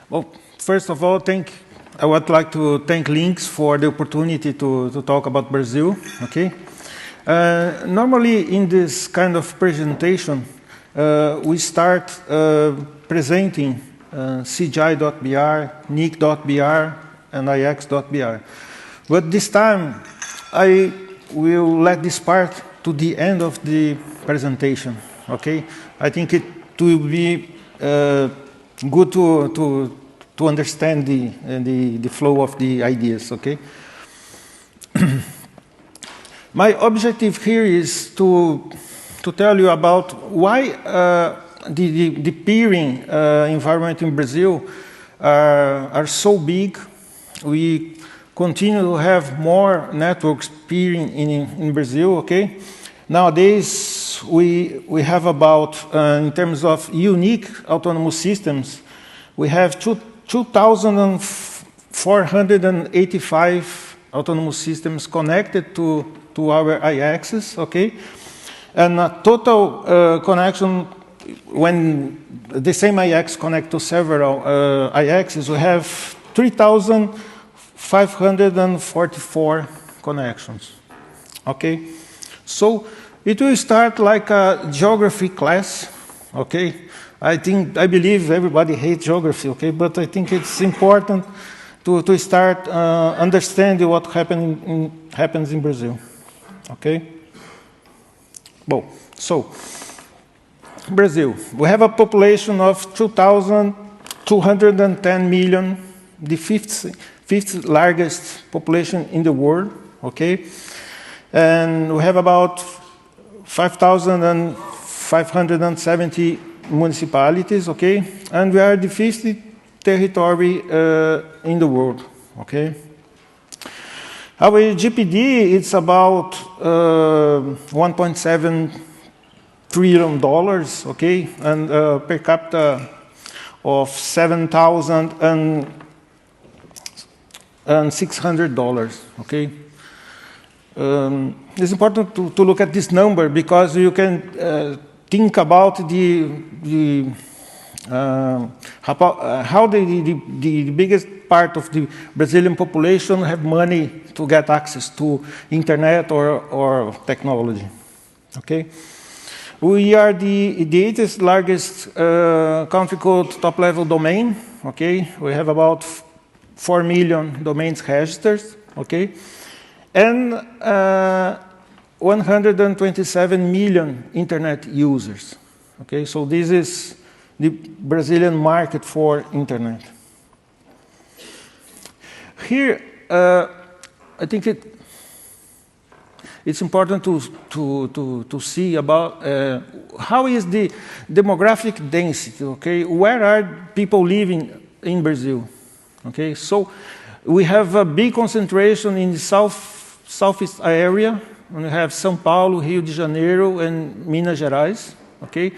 Well, first of all, I would like to thank LINX for the opportunity to talk about Brazil. Okay. Normally, in this kind of presentation, we start presenting CGI.BR, NIC.BR, and IX.BR. But this time, I will let this part to the end of the presentation. Okay, I think it will be good to understand the flow of the ideas. Okay. My objective here is to tell you about why the peering environment in Brazil are so big. We continue to have more networks peering in Brazil. Okay. Nowadays, we have about, in terms of unique autonomous systems, we have 2,485 autonomous systems connected to our IXs, okay? And a total connection, when the same IX connect to several IXs, we have 3,544 connections, okay? So it will start like a geography class, okay? I believe everybody hates geography, okay? But I think it's important to start understanding what happens in Brazil, okay? Well, so Brazil, we have a population of 2,210 million, the fifth largest population in the world, okay? And we have about 5,570 municipalities, okay? And we are the fifth territory in the world, okay? Our GDP, it's about $1.7 trillion, okay? And per capita of $7,600, okay? It's important to look at this number because you can think about how the biggest part of the Brazilian population have money to get access to internet or technology. Okay, we are the eighth largest country code top-level domain. Okay, we have about 4 million domains registered. Okay, and 127 million internet users. Okay, so this is the Brazilian market for internet. Here, I think it's important to see about how is the demographic density. Okay, where are people living in Brazil? Okay, so we have a big concentration in the southeast area. We have São Paulo, Rio de Janeiro, and Minas Gerais. Okay,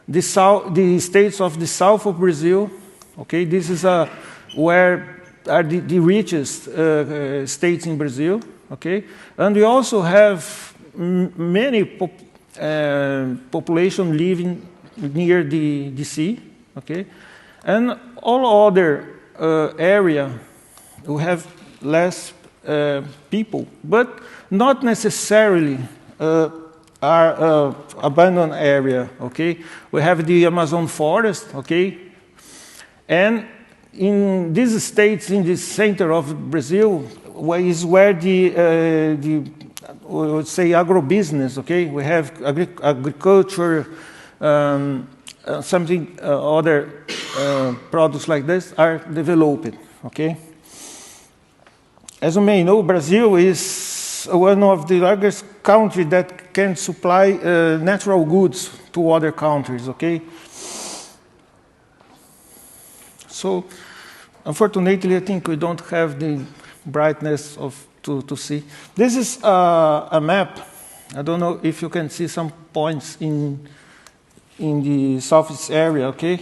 the states of the south of Brazil. Okay, this is where are the richest states in Brazil. Okay, and we also have many population living near the sea. Okay, and all other area we have less people, but not necessarily are abandoned area. Okay, we have the Amazon forest. Okay, and in these states, in the center of Brazil, is where we would say agribusiness. Okay, we have agriculture, something other products like this are developed. Okay. As you may know, Brazil is one of the largest countries that can supply natural goods to other countries, okay? So, unfortunately, I think we don't have the brightness to see. This is a map. I don't know if you can see some points in the southeast area, okay?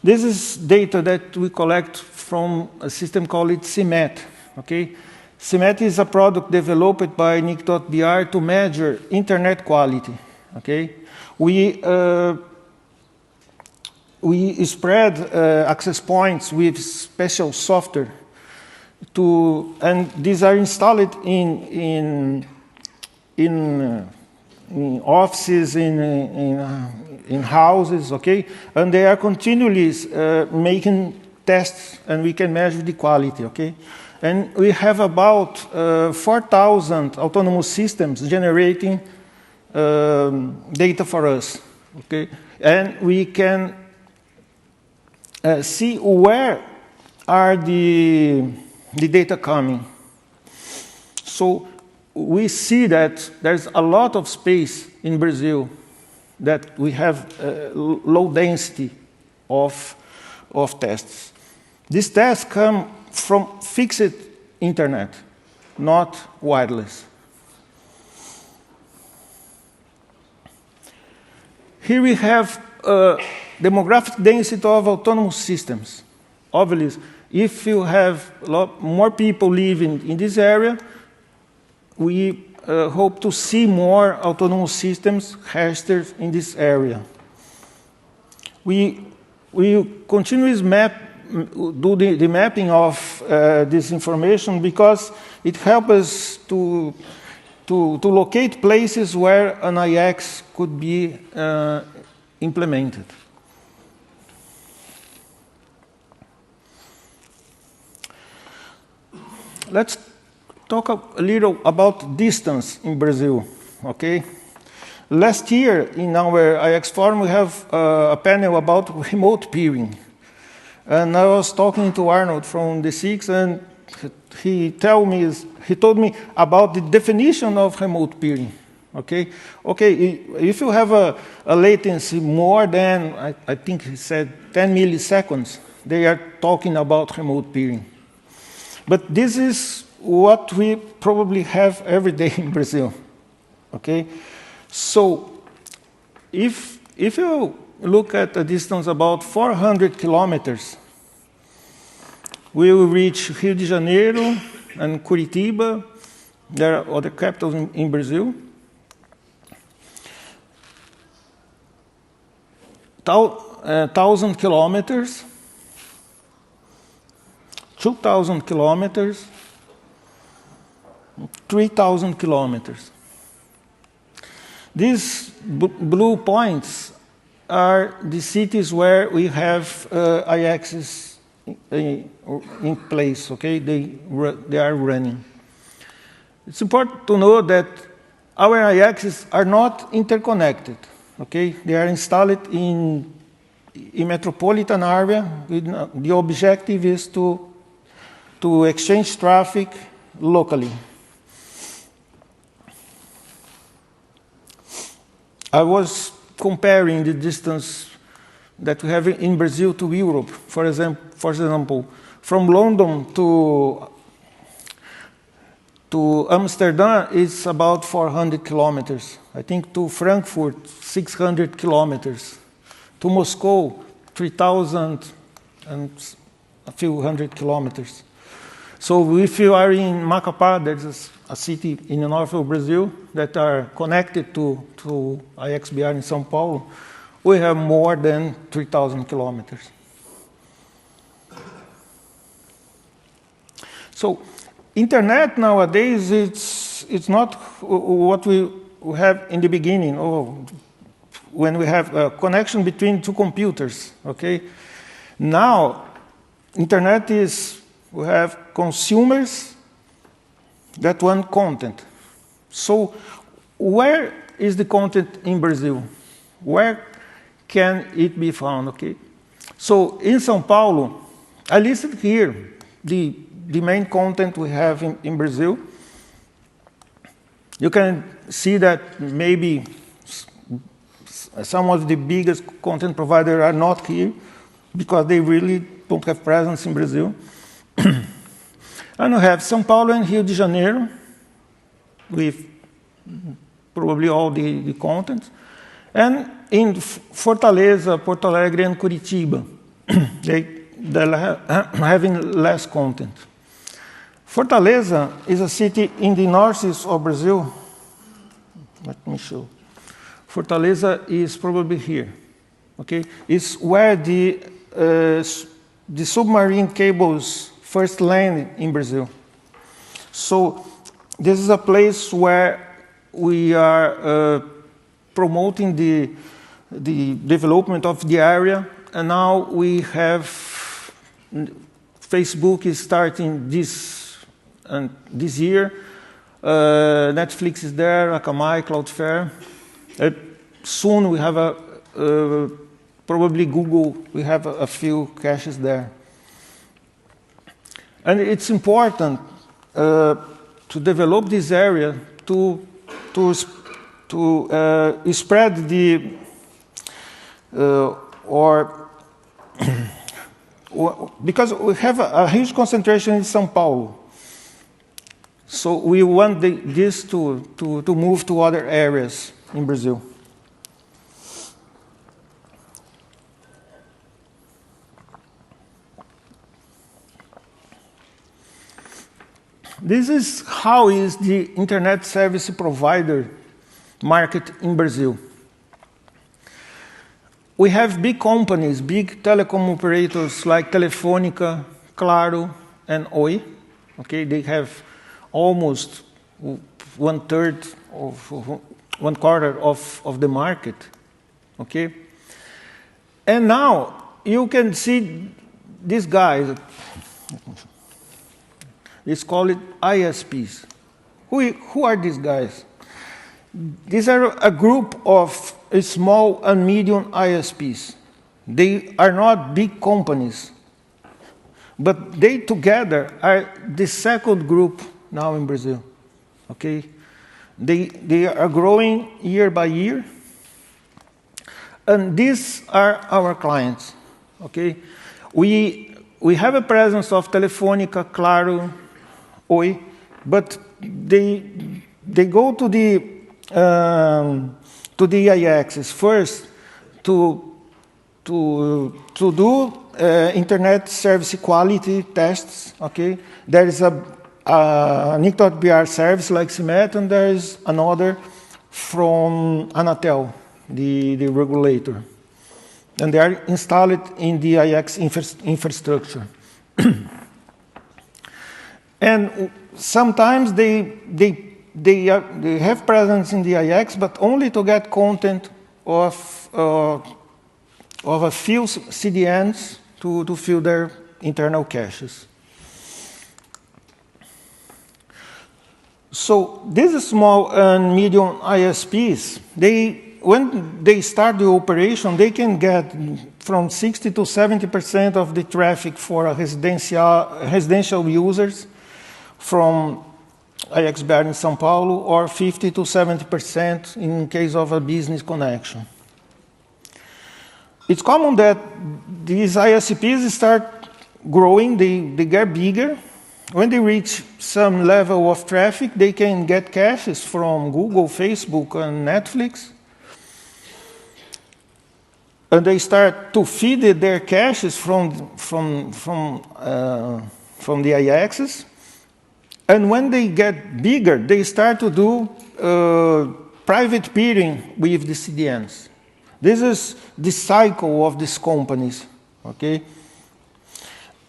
This is data that we collect from a system called CIMET, okay? CIMET is a product developed by NIC.BR to measure internet quality. Okay, we we spread access points with special software and these are installed in offices, in houses, okay? And they are continually making tests, and we can measure the quality, okay? And we have about 4,000 autonomous systems generating data for us, okay? And we can see where are the data coming. So we see that there's a lot of space in Brazil that we have low density of tests. These tests come from fixed internet, not wireless. Here we have demographic density of autonomous systems. Obviously, if you have a lot more people living in this area, we hope to see more autonomous systems registered in this area. We continuously do the mapping of this information because it helps us to locate places where an IX could be implemented. Let's talk a little about distance in Brazil, okay? Last year in our IX forum we have a panel about remote peering. And I was talking to Arnold from the SIX and he told me about the definition of remote peering, okay? Okay, if you have a latency more than, I think he said 10 milliseconds, they are talking about remote peering. But this is what we probably have every day in Brazil, okay? So if you look at a distance about 400 kilometers, we will reach Rio de Janeiro and Curitiba. There are other capitals in Brazil. 1,000 kilometers, 2,000 kilometers, 3,000 kilometers. These blue points are the cities where we have IXs in place, okay? They are running. It's important to know that our IXs are not interconnected, okay? They are installed in metropolitan area. The objective is to exchange traffic locally. I was comparing the distance that we have in Brazil to Europe. For example, from London to Amsterdam, it's about 400 kilometers. I think to Frankfurt, 600 kilometers. To Moscow, 3,000 and a few hundred kilometers. So if you are in Macapá, there's a city in the north of Brazil that are connected to IX.BR in São Paulo, we have more than 3,000 kilometers. So internet nowadays, it's not what we have in the beginning, when we have a connection between two computers, okay? Now, internet is, we have consumers that want content. So where is the content in Brazil? Where can it be found, okay? So in São Paulo, I listed here the main content we have in Brazil. You can see that maybe some of the biggest content providers are not here because they really don't have presence in Brazil. And we have São Paulo and Rio de Janeiro with probably all the content. And in Fortaleza, Porto Alegre, and Curitiba, they're having less content. Fortaleza is a city in the northeast of Brazil. Let me show. Fortaleza is probably here. okay, is where the submarine cables first landed in Brazil. So this is a place where we are promoting the development of the area, and now we have Facebook is starting this year. Netflix is there, Akamai, Cloudflare. Soon we have probably Google, we have a few caches there. And it's important to develop this area to spread the because we have a huge concentration in São Paulo. So we want this to move to other areas in Brazil. This is how is the internet service provider market in Brazil. We have big companies, big telecom operators like Telefônica, Claro, and Oi. Okay, they have almost one quarter of the market. Okay, and now you can see these guys. Let's call it ISPs. Who are these guys? These are a group of small and medium ISPs. They are not big companies, but they together are the second group now in Brazil. Okay, they are growing year by year, and these are our clients. Okay, we have a presence of Telefônica, Claro, Oi, but they go to the IXs first to do internet service quality tests. Okay, there is a NIC.BR service like CIMET, and there is another from Anatel, the regulator, and they are installed in the IX infrastructure. And sometimes they have presence in the IX, but only to get content of a few CDNs to fill their internal caches. So these small and medium ISPs, when they start the operation, they can get from 60 to 70% of the traffic for residential users from IX.BR in São Paulo, or 50 to 70% in case of a business connection. It's common that these ISPs start growing, they get bigger. When they reach some level of traffic, they can get caches from Google, Facebook, and Netflix. And they start to feed their caches from the IXs. And when they get bigger, they start to do private peering with the CDNs. This is the cycle of these companies. Okay,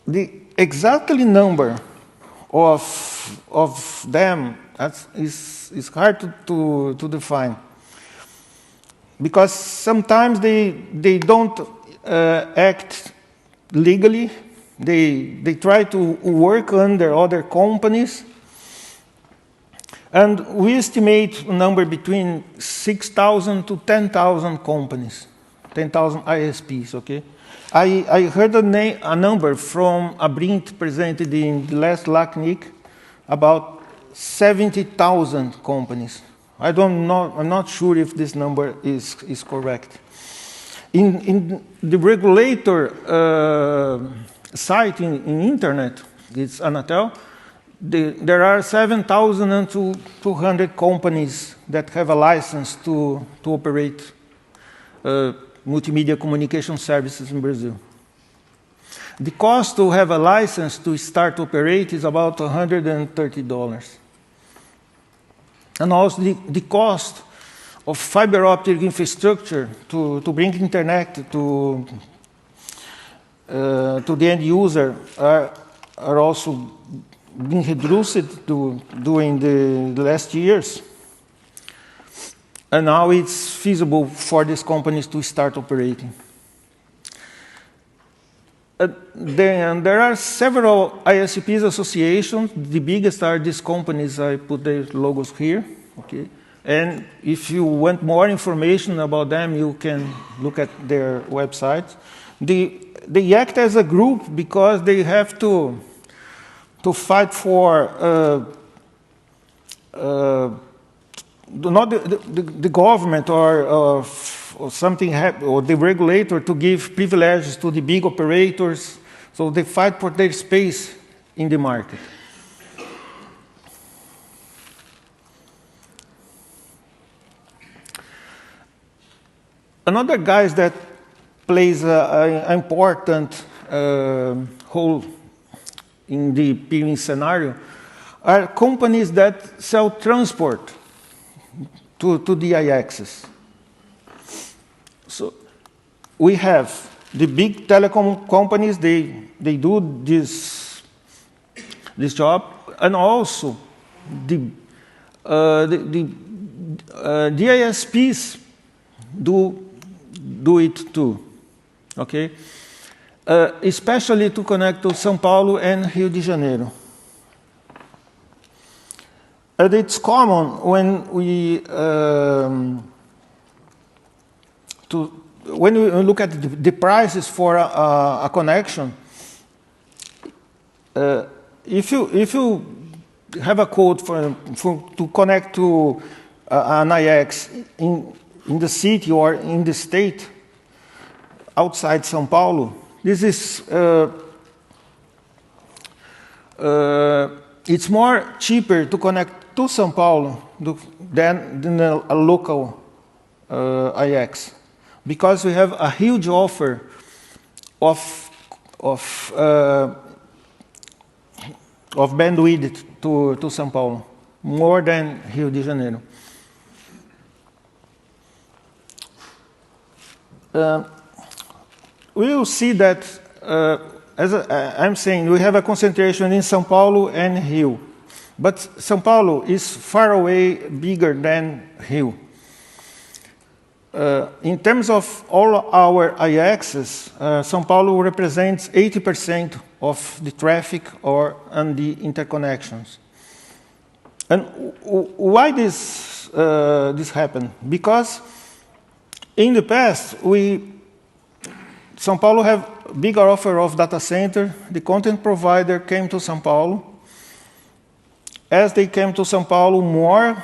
the exactly number of them is hard to define, because sometimes they don't act legally. They try to work under other companies, and we estimate a number between 6,000 to 10,000 companies, 10,000 ISPs. Okay, I heard a number from Abrint presented in the last LACNIC about 70,000 companies. I'm not sure if this number is correct. In the regulator site in internet, it's Anatel, there are 7,200 companies that have a license to operate multimedia communication services in Brazil. The cost to have a license to start to operate is about $130. And also the cost of fiber optic infrastructure to bring internet to the end user are also being reduced during the last years. And now it's feasible for these companies to start operating. Then there are several ISPs associations. The biggest are these companies. I put their logos here. Okay. And if you want more information about them, you can look at their websites. They act as a group because they have to fight for not the government or something, or the regulator to give privileges to the big operators. So they fight for their space in the market. Another guy that plays an important role in the peering scenario are companies that sell transport to the IXs. So we have the big telecom companies, they do this job, and also the ISPs do it too, okay? Especially to connect to São Paulo and Rio de Janeiro. And it's common when we look at the prices for a connection. If you have a quote to connect to an IX in the city or in the state outside São Paulo, this is it's more cheaper to connect to São Paulo than a local IX, because we have a huge offer of bandwidth to São Paulo, more than Rio de Janeiro. We will see that, as I'm saying, we have a concentration in São Paulo and Rio. But São Paulo is far away bigger than Rio. In terms of all our IXs, São Paulo represents 80% of the traffic and the interconnections. And why this happened? Because in the past, São Paulo have bigger offer of data center. The content provider came to São Paulo. As they came to São Paulo, more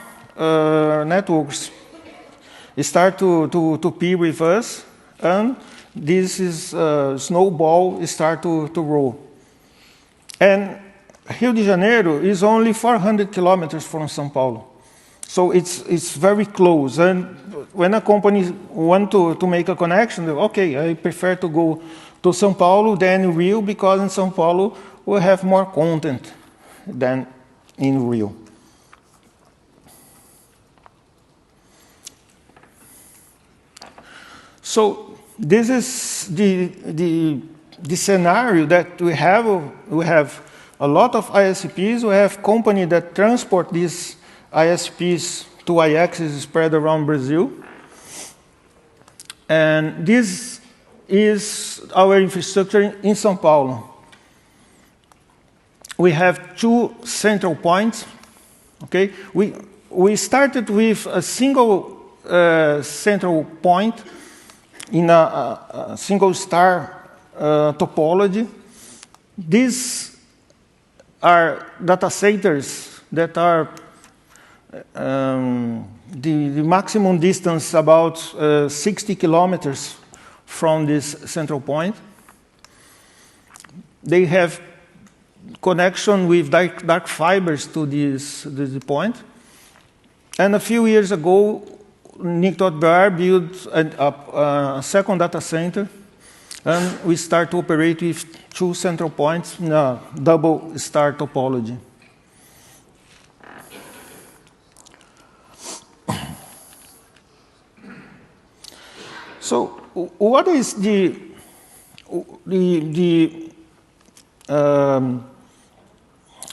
networks start to peer with us, and this is snowball start to roll. And Rio de Janeiro is only 400 kilometers from São Paulo. So it's very close. And when a company wants to make a connection, okay, I prefer to go to São Paulo than Rio, because in São Paulo we have more content than in Rio. So this is the scenario that we have. We have a lot of ISPs. We have companies that transport these ISPs to IXs spread around Brazil. And this is our infrastructure in São Paulo. We have two central points. Okay, we started with a single central point in a single star topology. These are data centers that are the maximum distance about 60 kilometers from this central point. They have connection with dark fibers to this point. And a few years ago, NIC.BR built a second data center, and we start to operate with two central points in a double star topology. So what is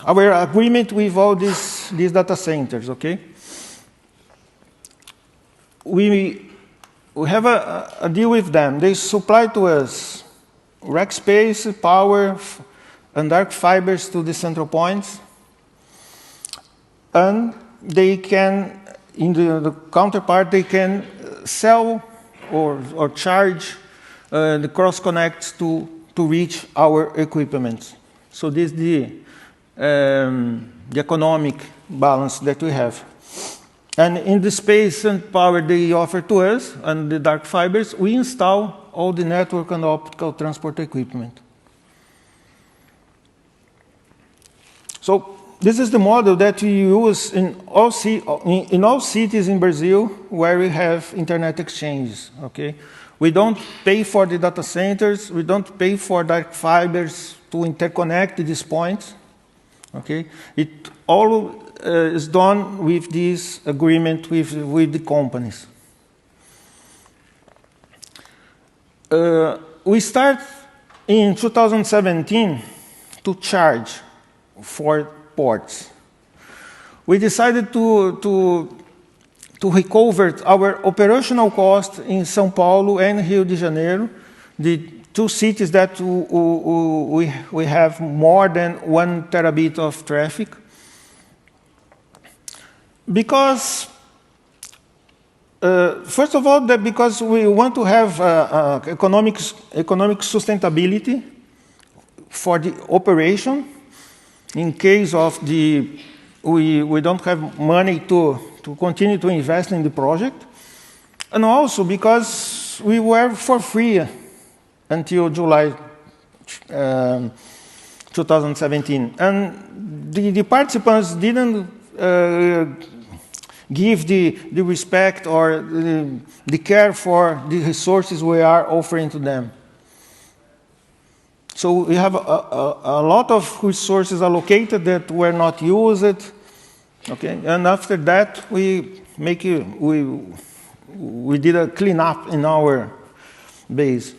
our agreement with all these data centers, okay? We have a deal with them. They supply to us rack space, power, and dark fibers to the central points. And they can, in the counterpart, they can sell or charge the cross connects to reach our equipment. So this is the economic balance that we have. And in the space and power they offer to us, and the dark fibers, we install all the network and optical transport equipment. So this is the model that we use in all cities in Brazil where we have internet exchanges, okay? We don't pay for the data centers, we don't pay for dark fibers to interconnect these points, okay? It all is done with this agreement with the companies. We start in 2017 to charge for ports. We decided to recover our operational cost in São Paulo and Rio de Janeiro, the two cities that we have more than 1 terabit of traffic. Because, first of all, because we want to have economic sustainability for the operation in case of we don't have money to continue to invest in the project, and also because we were for free until July 2017, and the participants didn't give the respect or the care for the resources we are offering to them. So we have a lot of resources allocated that were not used, okay? And after that, we did a cleanup in our base.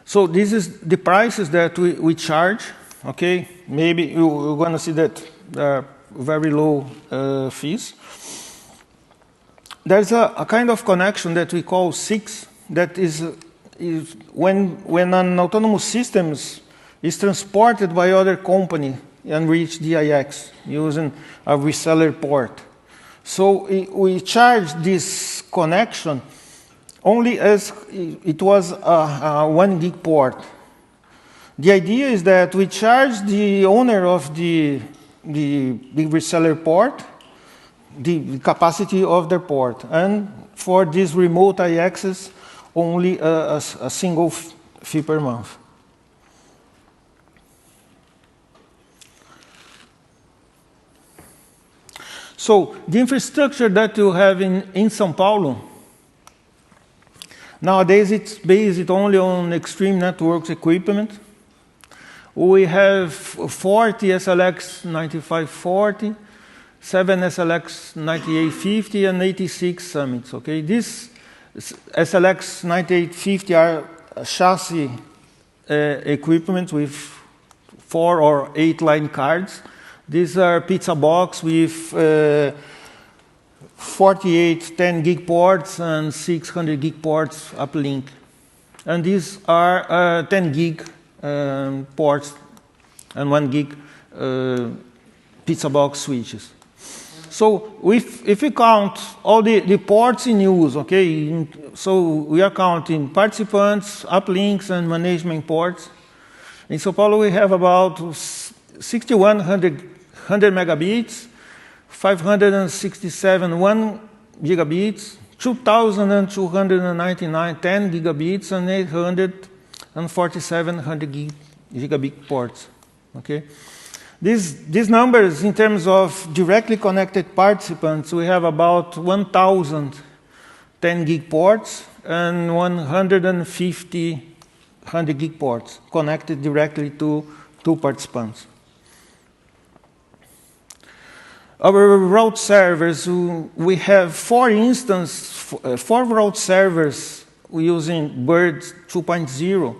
So this is the prices that we charge, okay? Maybe you're going to see that there are very low fees. There's a kind of connection that we call 6, that is when an autonomous system is transported by other company and reach the IX using a reseller port. So we charge this connection only as it was a 1 gig port. The idea is that we charge the owner of the reseller port the capacity of their port, and for this remote IXs, only a single fee per month. So the infrastructure that you have in São Paulo, nowadays it's based only on extreme networks equipment. We have 40 SLX 9540, 7 SLX 9850, and 86 summits, okay? These SLX 9850 are chassis equipment with 4 or 8 line cards. These are pizza box with 48 10 gig ports and 600 gig ports uplink. And these are 10 gig ports and 1 gig pizza box switches. So if we count all the ports in use, okay, so we are counting participants, uplinks, and management ports. In São Paulo, we have about 6,100 megabits, 567 1 gigabits, 2,299 10 gigabits, and 847 100 gigabit ports. Okay. These numbers, in terms of directly connected participants, we have about 1,000 10 gig ports and 150 100 gig ports connected directly to two participants. Our route servers, we have 4 route servers using BIRD 2.0.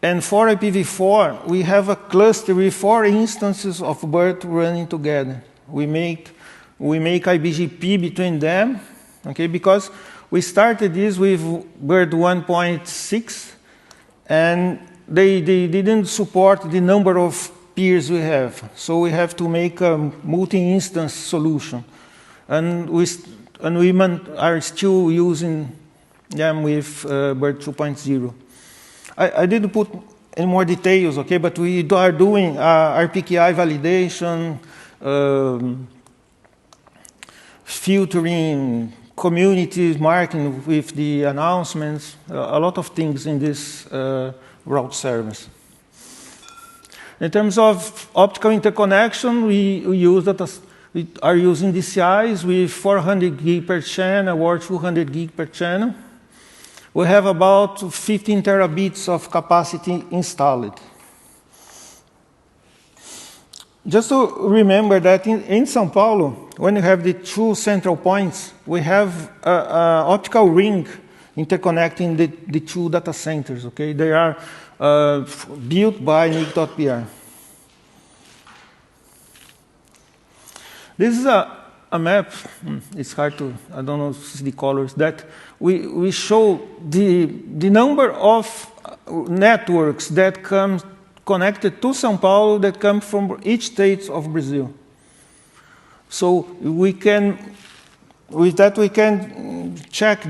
And for IPv4, we have a cluster with 4 instances of BIRD running together. We make IBGP between them, okay, because we started this with BIRD 1.6, and they didn't support the number of peers we have. So we have to make a multi-instance solution. And we are still using them with BIRD 2.0. I didn't put any more details, okay, but we are doing RPKI validation, filtering, community marking with the announcements, a lot of things in this route service. In terms of optical interconnection, we are using DCIs with 400 gig per channel or 200 gig per channel. We have about 15 terabits of capacity installed. Just to remember that in São Paulo, when you have the 2 central points, we have an optical ring interconnecting the 2 data centers, okay? They are built by NIC.BR. This is a map, it's hard to, I don't know if it's the colors, that we show the number of networks that come connected to São Paulo that come from each state of Brazil. So with that we can check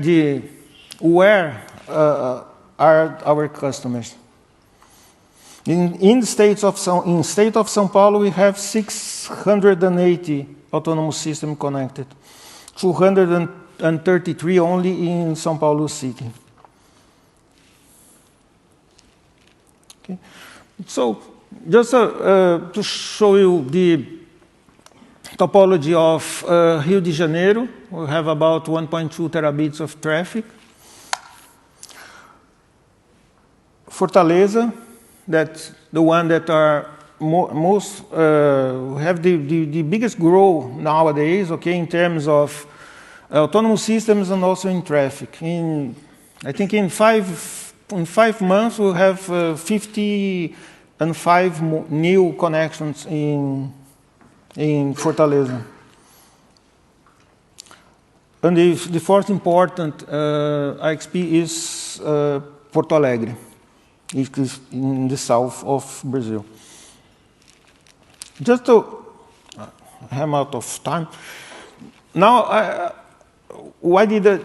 where are our customers. In state of São Paulo, we have 680 autonomous systems connected, 233 only in São Paulo city. Okay. So just to show you the topology of Rio de Janeiro, we have about 1.2 terabits of traffic. Fortaleza, that's the one that are most have the biggest growth nowadays, okay, in terms of autonomous systems and also in traffic. I think in 5 months we'll have 55 new connections in Fortaleza. And the fourth important IXP is Porto Alegre. It is in the south of Brazil. Just to, I'm out of time. Now, why did I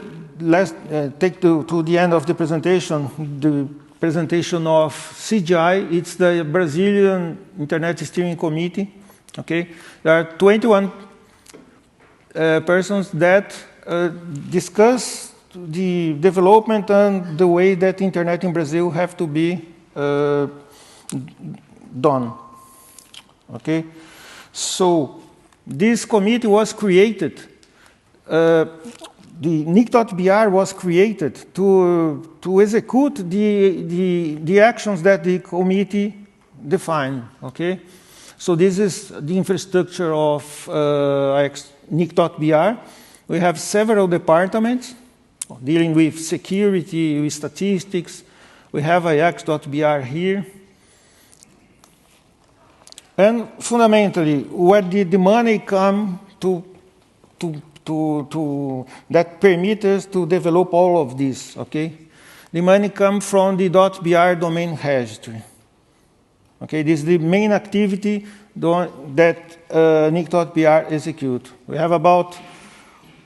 take to the end of the presentation of CGI? It's the Brazilian Internet Steering Committee. Okay, there are 21 persons that discuss the development and the way that internet in Brazil have to be done. Okay, so this committee was created. The NIC.BR was created to execute the actions that the committee defined. Okay, so this is the infrastructure of NIC.BR. We have several departments dealing with security, with statistics. We have IX.BR here. And fundamentally, where did the money come that permit us to develop all of this, okay? The money comes from the .br domain registry. Okay, this is the main activity that NIC.BR execute. We have about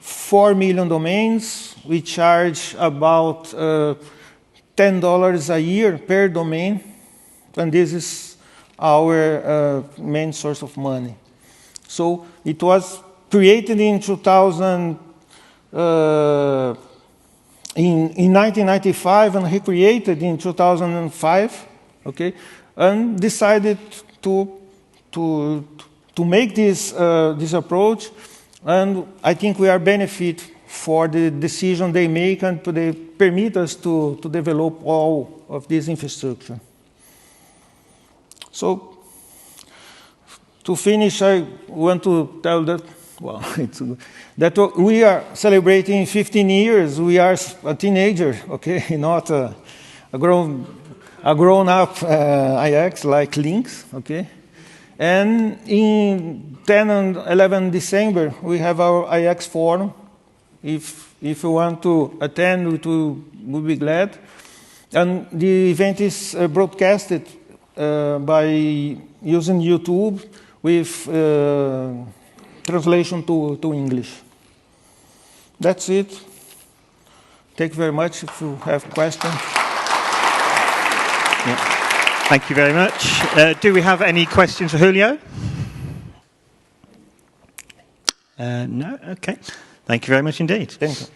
4 million domains. We charge about $10 a year per domain, and this is our main source of money. So it was created in 1995 and recreated in 2005, okay, and decided to make this approach, and I think we are benefit for the decision they make, and they permit us to develop all of this infrastructure. So, to finish, I want to tell that, well, that we are celebrating 15 years. We are a teenager, okay, not a grown-up IX like LINX, okay. And in 10 and 11 December, we have our IX forum. If you want to attend, we'll be glad. And the event is broadcasted by using YouTube with translation to English. That's it. Thank you very much. If you have questions. Yeah. Thank you very much. Do we have any questions for Julio? No? Okay. Thank you very much indeed. Thank you.